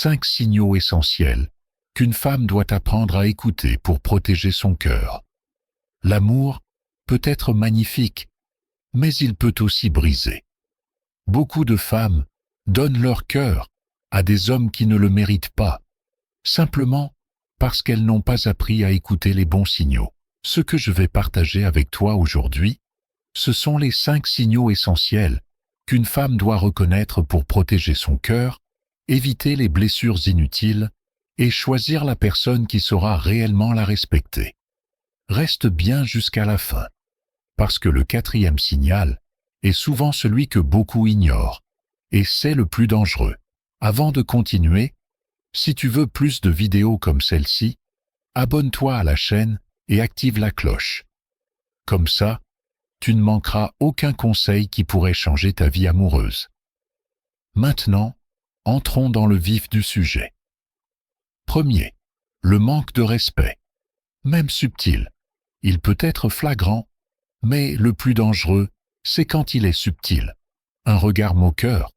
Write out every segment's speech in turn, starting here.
5 signaux essentiels qu'une femme doit apprendre à écouter pour protéger son cœur. L'amour peut être magnifique, mais il peut aussi briser. Beaucoup de femmes donnent leur cœur à des hommes qui ne le méritent pas, simplement parce qu'elles n'ont pas appris à écouter les bons signaux. Ce que je vais partager avec toi aujourd'hui, ce sont les 5 signaux essentiels qu'une femme doit reconnaître pour protéger son cœur, éviter les blessures inutiles et choisir la personne qui saura réellement la respecter. Reste bien jusqu'à la fin, parce que le 4e signal est souvent celui que beaucoup ignorent, et c'est le plus dangereux. Avant de continuer, si tu veux plus de vidéos comme celle-ci, abonne-toi à la chaîne et active la cloche. Comme ça, tu ne manqueras aucun conseil qui pourrait changer ta vie amoureuse. Maintenant, entrons dans le vif du sujet. Premier, le manque de respect. Même subtil, il peut être flagrant, mais le plus dangereux, c'est quand il est subtil. Un regard moqueur,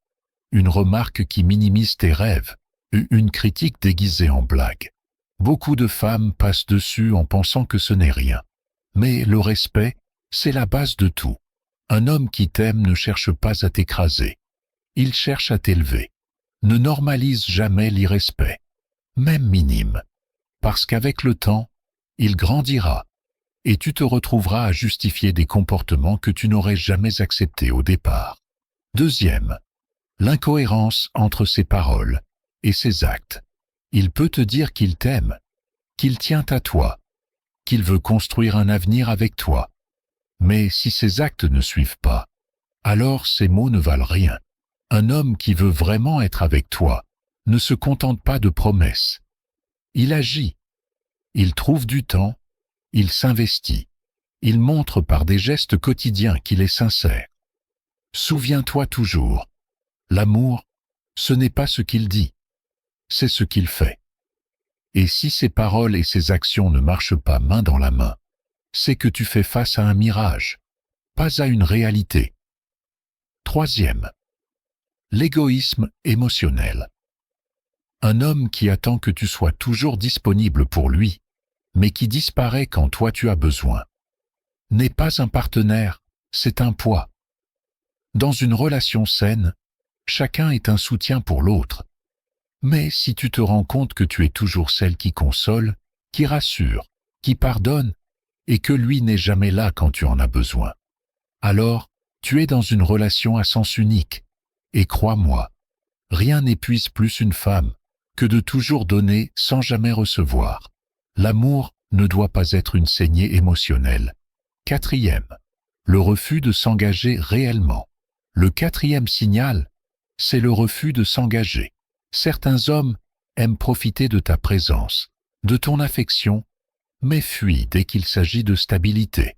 une remarque qui minimise tes rêves, une critique déguisée en blague. Beaucoup de femmes passent dessus en pensant que ce n'est rien. Mais le respect, c'est la base de tout. Un homme qui t'aime ne cherche pas à t'écraser. Il cherche à t'élever. Ne normalise jamais l'irrespect, même minime, parce qu'avec le temps, il grandira et tu te retrouveras à justifier des comportements que tu n'aurais jamais acceptés au départ. Deuxième, l'incohérence entre ses paroles et ses actes. Il peut te dire qu'il t'aime, qu'il tient à toi, qu'il veut construire un avenir avec toi. Mais si ses actes ne suivent pas, alors ces mots ne valent rien. Un homme qui veut vraiment être avec toi ne se contente pas de promesses. Il agit, il trouve du temps, il s'investit, il montre par des gestes quotidiens qu'il est sincère. Souviens-toi toujours, l'amour, ce n'est pas ce qu'il dit, c'est ce qu'il fait. Et si ses paroles et ses actions ne marchent pas main dans la main, c'est que tu fais face à un mirage, pas à une réalité. Troisième, l'égoïsme émotionnel. Un homme qui attend que tu sois toujours disponible pour lui, mais qui disparaît quand toi tu as besoin, n'est pas un partenaire, c'est un poids. Dans une relation saine, chacun est un soutien pour l'autre. Mais si tu te rends compte que tu es toujours celle qui console, qui rassure, qui pardonne, et que lui n'est jamais là quand tu en as besoin, alors tu es dans une relation à sens unique. Et crois-moi, rien n'épuise plus une femme que de toujours donner sans jamais recevoir. L'amour ne doit pas être une saignée émotionnelle. Quatrième, le refus de s'engager réellement. Le 4e signal, c'est le refus de s'engager. Certains hommes aiment profiter de ta présence, de ton affection, mais fuient dès qu'il s'agit de stabilité.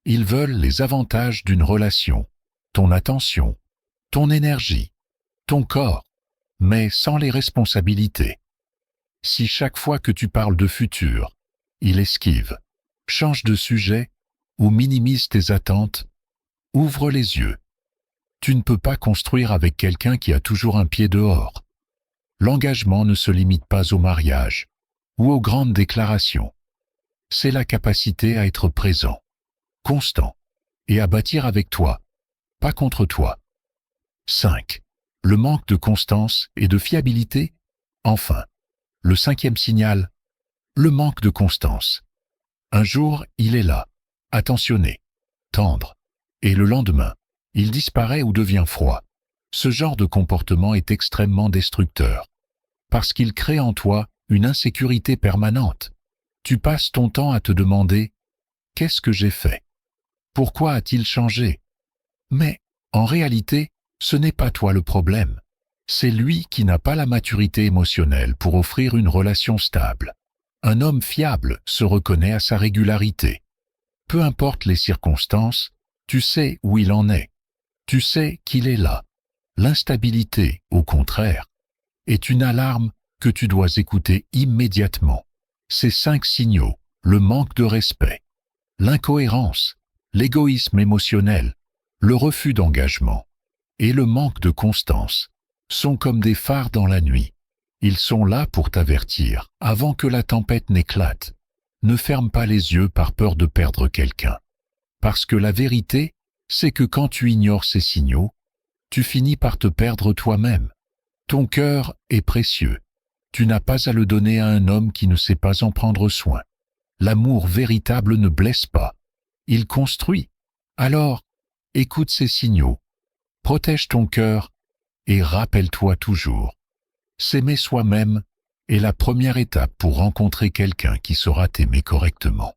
Ils veulent les avantages d'une relation, ton attention, ton énergie, ton corps, mais sans les responsabilités. Si chaque fois que tu parles de futur, il esquive, change de sujet ou minimise tes attentes, ouvre les yeux. Tu ne peux pas construire avec quelqu'un qui a toujours un pied dehors. L'engagement ne se limite pas au mariage ou aux grandes déclarations. C'est la capacité à être présent, constant, et à bâtir avec toi, pas contre toi. 5. Le manque de constance et de fiabilité. Enfin, le 5e signal, le manque de constance. Un jour, il est là, attentionné, tendre, et le lendemain, il disparaît ou devient froid. Ce genre de comportement est extrêmement destructeur, parce qu'il crée en toi une insécurité permanente. Tu passes ton temps à te demander « Qu'est-ce que j'ai fait? Pourquoi a-t-il changé ?» Mais, en réalité, ce n'est pas toi le problème. C'est lui qui n'a pas la maturité émotionnelle pour offrir une relation stable. Un homme fiable se reconnaît à sa régularité. Peu importe les circonstances, tu sais où il en est. Tu sais qu'il est là. L'instabilité, au contraire, est une alarme que tu dois écouter immédiatement. Ces 5 signaux, le manque de respect, l'incohérence, l'égoïsme émotionnel, le refus d'engagement et le manque de constance, sont comme des phares dans la nuit. Ils sont là pour t'avertir, avant que la tempête n'éclate. Ne ferme pas les yeux par peur de perdre quelqu'un. Parce que la vérité, c'est que quand tu ignores ces signaux, tu finis par te perdre toi-même. Ton cœur est précieux. Tu n'as pas à le donner à un homme qui ne sait pas en prendre soin. L'amour véritable ne blesse pas. Il construit. Alors, écoute ces signaux. Protège ton cœur et rappelle-toi toujours. S'aimer soi-même est la première étape pour rencontrer quelqu'un qui saura t'aimer correctement.